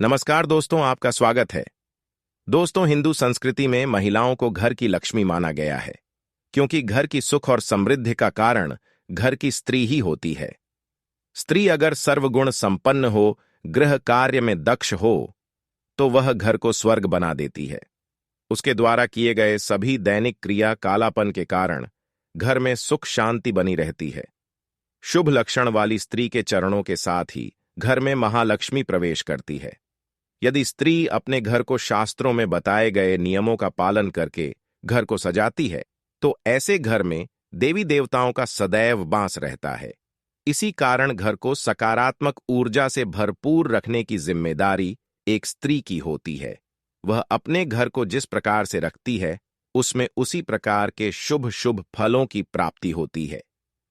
नमस्कार दोस्तों, आपका स्वागत है। दोस्तों, हिंदू संस्कृति में महिलाओं को घर की लक्ष्मी माना गया है, क्योंकि घर की सुख और समृद्धि का कारण घर की स्त्री ही होती है। स्त्री अगर सर्वगुण संपन्न हो, गृह कार्य में दक्ष हो, तो वह घर को स्वर्ग बना देती है। उसके द्वारा किए गए सभी दैनिक क्रिया कालापन के कारण घर में सुख शांति बनी रहती है। शुभ लक्षण वाली स्त्री के चरणों के साथ ही घर में महालक्ष्मी प्रवेश करती है। यदि स्त्री अपने घर को शास्त्रों में बताए गए नियमों का पालन करके घर को सजाती है, तो ऐसे घर में देवी देवताओं का सदैव वास रहता है। इसी कारण घर को सकारात्मक ऊर्जा से भरपूर रखने की जिम्मेदारी एक स्त्री की होती है। वह अपने घर को जिस प्रकार से रखती है, उसमें उसी प्रकार के शुभ शुभ फलों की प्राप्ति होती है।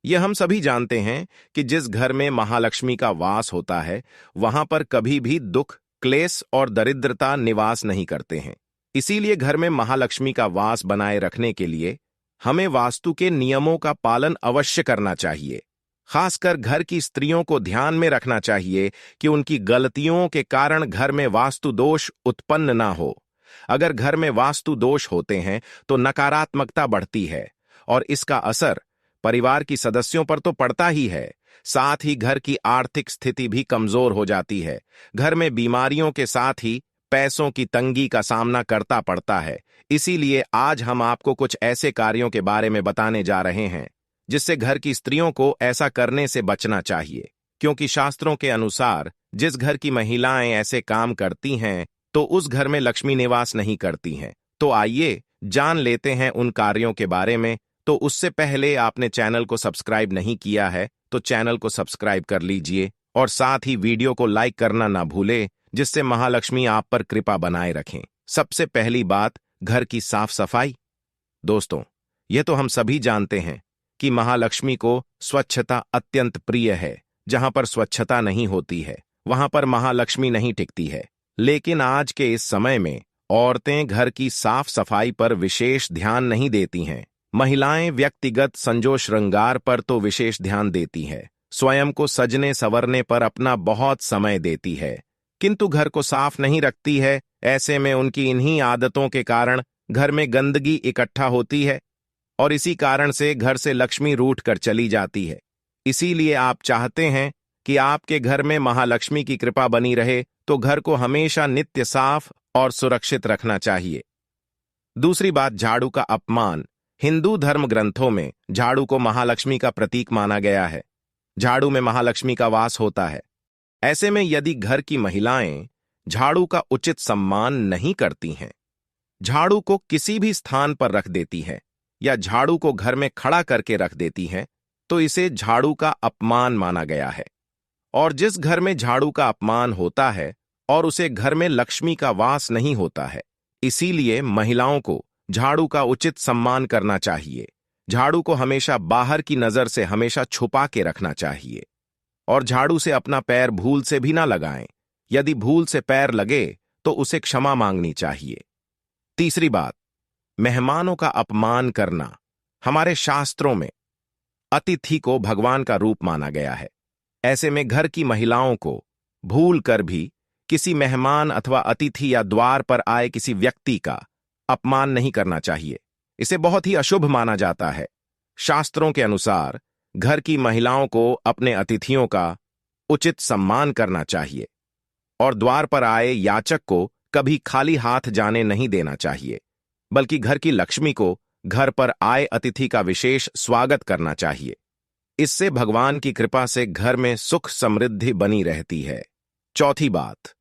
यह हम सभी जानते हैं कि जिस घर में महालक्ष्मी का वास होता है, वहां पर कभी भी दुख, क्लेश और दरिद्रता निवास नहीं करते हैं। इसीलिए घर में महालक्ष्मी का वास बनाए रखने के लिए हमें वास्तु के नियमों का पालन अवश्य करना चाहिए। खासकर घर की स्त्रियों को ध्यान में रखना चाहिए कि उनकी गलतियों के कारण घर में वास्तु दोष उत्पन्न ना हो। अगर घर में वास्तु दोष होते हैं तो नकारात्मकता बढ़ती है और इसका असर परिवार की सदस्यों पर तो पड़ता ही है, साथ ही घर की आर्थिक स्थिति भी कमजोर हो जाती है। घर में बीमारियों के साथ ही पैसों की तंगी का सामना करता पड़ता है। इसीलिए आज हम आपको कुछ ऐसे कार्यों के बारे में बताने जा रहे हैं जिससे घर की स्त्रियों को ऐसा करने से बचना चाहिए, क्योंकि शास्त्रों के अनुसार जिस घर की महिलाएं ऐसे काम करती हैं तो उस घर में लक्ष्मी निवास नहीं करती हैं। तो आइए जान लेते हैं उन कार्यों के बारे में। तो उससे पहले आपने चैनल को सब्सक्राइब नहीं किया है तो चैनल को सब्सक्राइब कर लीजिए और साथ ही वीडियो को लाइक करना ना भूलें, जिससे महालक्ष्मी आप पर कृपा बनाए रखें। सबसे पहली बात, घर की साफ सफाई। दोस्तों, यह तो हम सभी जानते हैं कि महालक्ष्मी को स्वच्छता अत्यंत प्रिय है। जहां पर स्वच्छता नहीं होती है, वहां पर महालक्ष्मी नहीं टिकती है। लेकिन आज के इस समय में औरतें घर की साफ सफाई पर विशेष ध्यान नहीं देती हैं। महिलाएं व्यक्तिगत संजो श्रृंगार पर तो विशेष ध्यान देती है, स्वयं को सजने संवरने पर अपना बहुत समय देती है, किंतु घर को साफ नहीं रखती है। ऐसे में उनकी इन्हीं आदतों के कारण घर में गंदगी इकट्ठा होती है और इसी कारण से घर से लक्ष्मी रूठ कर चली जाती है। इसीलिए आप चाहते हैं कि आपके घर में महालक्ष्मी की कृपा बनी रहे, तो घर को हमेशा नित्य साफ और सुरक्षित रखना चाहिए। दूसरी बात, झाड़ू का अपमान। हिंदू धर्म ग्रंथों में झाड़ू को महालक्ष्मी का प्रतीक माना गया है। झाड़ू में महालक्ष्मी का वास होता है। ऐसे में यदि घर की महिलाएं झाड़ू का उचित सम्मान नहीं करती हैं, झाड़ू को किसी भी स्थान पर रख देती हैं या झाड़ू को घर में खड़ा करके रख देती हैं, तो इसे झाड़ू का अपमान माना गया है। और जिस घर में झाड़ू का अपमान होता है और उसे घर में लक्ष्मी का वास नहीं होता है, इसीलिए महिलाओं को झाड़ू का उचित सम्मान करना चाहिए। झाड़ू को हमेशा बाहर की नजर से हमेशा छुपा के रखना चाहिए और झाड़ू से अपना पैर भूल से भी ना लगाएं। यदि भूल से पैर लगे तो उसे क्षमा मांगनी चाहिए। तीसरी बात, मेहमानों का अपमान करना। हमारे शास्त्रों में अतिथि को भगवान का रूप माना गया है। ऐसे में घर की महिलाओं को भूल कर भी किसी मेहमान अथवा अतिथि या द्वार पर आए किसी व्यक्ति का अपमान नहीं करना चाहिए। इसे बहुत ही अशुभ माना जाता है। शास्त्रों के अनुसार घर की महिलाओं को अपने अतिथियों का उचित सम्मान करना चाहिए और द्वार पर आए याचक को कभी खाली हाथ जाने नहीं देना चाहिए, बल्कि घर की लक्ष्मी को घर पर आए अतिथि का विशेष स्वागत करना चाहिए। इससे भगवान की कृपा से घर में सुख समृद्धि बनी रहती है। चौथी बात,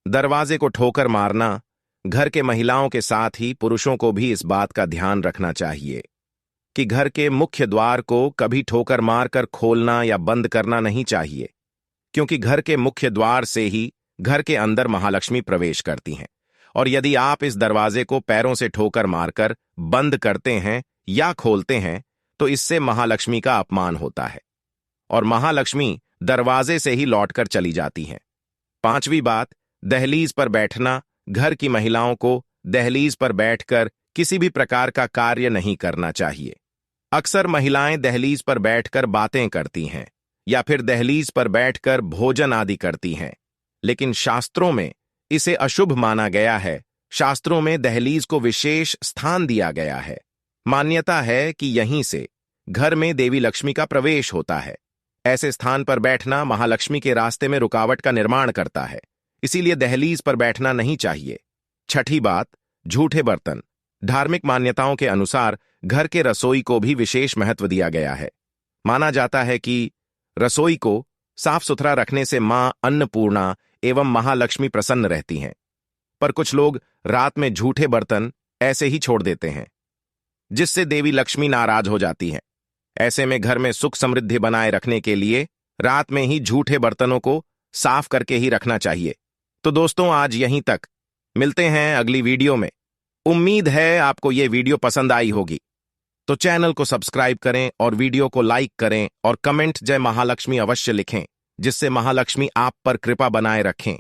दरवाजे को ठोकर मारना। घर के महिलाओं के साथ ही पुरुषों को भी इस बात का ध्यान रखना चाहिए कि घर के मुख्य द्वार को कभी ठोकर मारकर खोलना या बंद करना नहीं चाहिए, क्योंकि घर के मुख्य द्वार से ही घर के अंदर महालक्ष्मी प्रवेश करती हैं। और यदि आप इस दरवाजे को पैरों से ठोकर मारकर बंद करते हैं या खोलते हैं, तो इससे महालक्ष्मी का अपमान होता है और महालक्ष्मी दरवाजे से ही लौटकर चली जाती हैं। पांचवी बात, दहलीज पर बैठना। घर की महिलाओं को दहलीज पर बैठकर किसी भी प्रकार का कार्य नहीं करना चाहिए। अक्सर महिलाएं दहलीज पर बैठकर बातें करती हैं या फिर दहलीज पर बैठकर भोजन आदि करती हैं, लेकिन शास्त्रों में इसे अशुभ माना गया है। शास्त्रों में दहलीज को विशेष स्थान दिया गया है। मान्यता है कि यहीं से घर में देवी लक्ष्मी का प्रवेश होता है। ऐसे स्थान पर बैठना महालक्ष्मी के रास्ते में रुकावट का निर्माण करता है, इसीलिए दहलीज पर बैठना नहीं चाहिए। छठी बात, झूठे बर्तन। धार्मिक मान्यताओं के अनुसार घर के रसोई को भी विशेष महत्व दिया गया है। माना जाता है कि रसोई को साफ सुथरा रखने से मां अन्नपूर्णा एवं महालक्ष्मी प्रसन्न रहती हैं। पर कुछ लोग रात में झूठे बर्तन ऐसे ही छोड़ देते हैं, जिससे देवी लक्ष्मी नाराज हो जाती हैं। ऐसे में घर में सुख समृद्धि बनाए रखने के लिए रात में ही झूठे बर्तनों को साफ करके ही रखना चाहिए। तो दोस्तों, आज यहीं तक। मिलते हैं अगली वीडियो में। उम्मीद है आपको ये वीडियो पसंद आई होगी। तो चैनल को सब्सक्राइब करें और वीडियो को लाइक करें और कमेंट जय महालक्ष्मी अवश्य लिखें, जिससे महालक्ष्मी आप पर कृपा बनाए रखें।